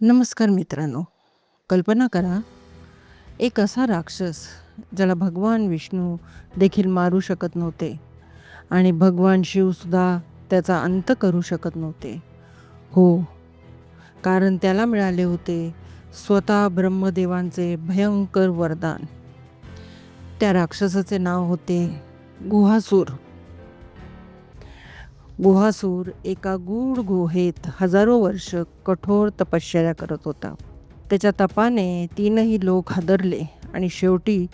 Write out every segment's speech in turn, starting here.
नमस्कार मित्रांनो. कल्पना करा, एक असा राक्षस ज्याला भगवान विष्णू देखील मारू शकत नव्हते आणि भगवान शिवसुद्धा त्याचा अंत करू शकत नव्हते. हो, कारण त्याला मिळाले होते स्वतः ब्रह्मदेवांचे भयंकर वरदान. त्या राक्षसाचे नाव होते गुहासूर. गुहासूर एका गूढ गुहेत हजारो वर्ष कठोर तपश्चर्या करत होता. त्याच्या तपाने तीनही लोक हादरले आणि शेवटी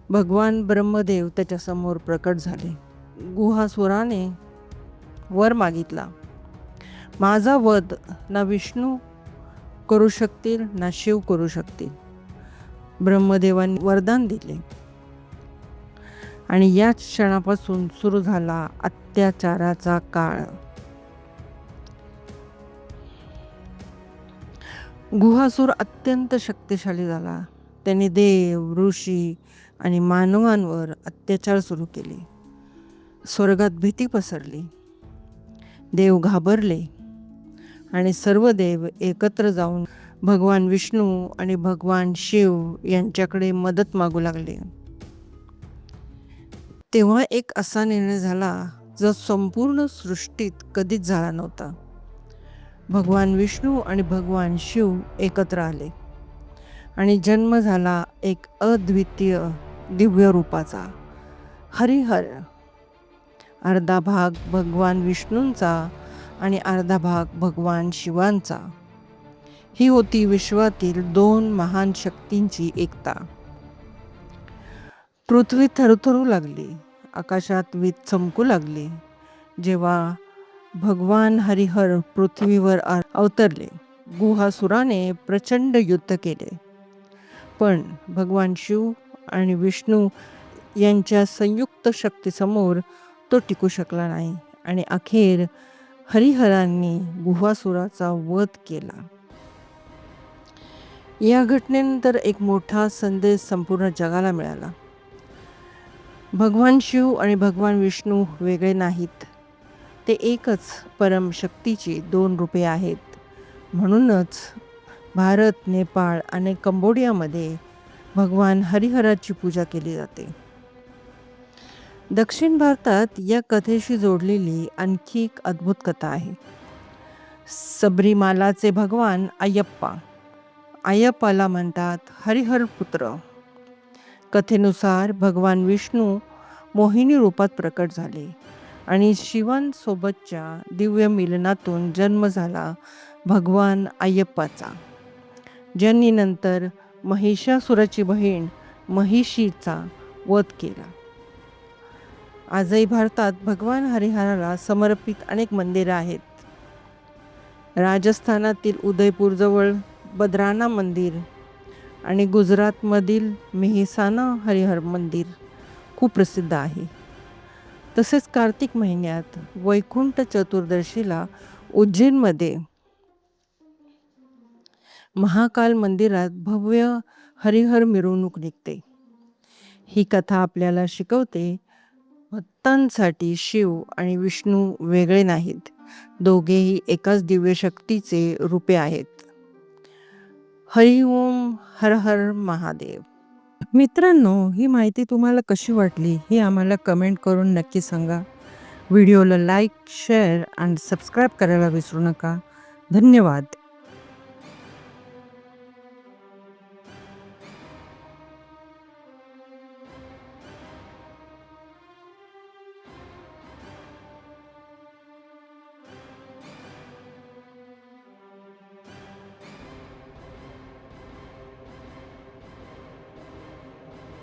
भगवान ब्रह्मदेव त्याच्यासमोर प्रकट झाले. गुहासुराने वर मागितला, माझा वध ना विष्णू करू शकतील ना शिव करू शकतील. ब्रह्मदेवांनी वरदान दिले आणि याच क्षणापासून सुरू झाला अत्याचाराचा काळ. गुहासूर अत्यंत शक्तिशाली झाला. त्याने देव, ऋषी आणि मानवांवर अत्याचार सुरू केले. स्वर्गात भीती पसरली. देव घाबरले आणि सर्व देव एकत्र जाऊन भगवान विष्णू आणि भगवान शिव यांच्याकडे मदत मागू लागले. तेव्हा एक असा निर्णय झाला जो संपूर्ण सृष्टीत कधीच झाला नव्हता. भगवान विष्णू आणि भगवान शिव एकत्र आले आणि जन्म झाला एक अद्वितीय दिव्य रूपाचा, हरिहर. अर्धा भाग भगवान विष्णूंचा आणि अर्धा भाग भगवान शिवांचा. ही होती विश्वातील दोन महान शक्तींची एकता. पृथ्वी थरथरू लागली, आकाशात वीज चमकू लागली जेव्हा भगवान हरिहर पृथ्वीवर अवतरले. गुहासुराने प्रचंड युद्ध केले, पण भगवान शिव आणि विष्णू यांच्या संयुक्त शक्तीसमोर तो टिकू शकला नाही आणि अखेर हरिहरांनी गुहासुराचा वध केला. या घटनेनंतर एक मोठा संदेश संपूर्ण जगाला मिळाला. भगवान शिव आणि भगवान विष्णू वेगळे नाहीत, ते एकच परम शक्तीची दोन रूपे आहेत. म्हणूनच भारत, नेपाळ आणि कंबोडियामध्ये भगवान हरिहराची पूजा केली जाते. दक्षिण भारतात या कथेशी जोडलेली आणखी एक अद्भुत कथा आहे. सबरीमालाचे भगवान अय्यप्पा. अय्यप्पाला म्हणतात हरिहर पुत्र. कथेनुसार भगवान विष्णू मोहिनी रूपात प्रकट झाले आणि शिवांसोबतच्या दिव्य मिलनातून जन्म झाला भगवान अय्यप्पाचा, ज्यांनी नंतर महिषासुराची बहीण महिषीचा वध केला. आजही भारतात भगवान हरिहराला समर्पित अनेक मंदिरे आहेत. राजस्थानातील उदयपूरजवळ बद्राना मंदिर आणि गुजरातमधील मेहसाणा हरिहर मंदिर खूप प्रसिद्ध आहे. तसेच कार्तिक महिन्यात वैकुंठ चतुर्दशीला उज्जैनमध्ये महाकाल मंदिरात भव्य हरिहर मिरवणूक निघते. ही कथा आपल्याला शिकवते, भक्तांसाठी शिव आणि विष्णू वेगळे नाहीत, दोघेही एकाच दिव्य शक्तीचे रूपे आहेत. हरि ओम, हर हर महादेव. मित्रांनो, ही माहिती तुम्हाला कशी वाटली हे आम्हाला कमेंट करून नक्की सांगा. व्हिडिओला लाईक, शेअर आणि सबस्क्राईब करायला विसरू नका. धन्यवाद.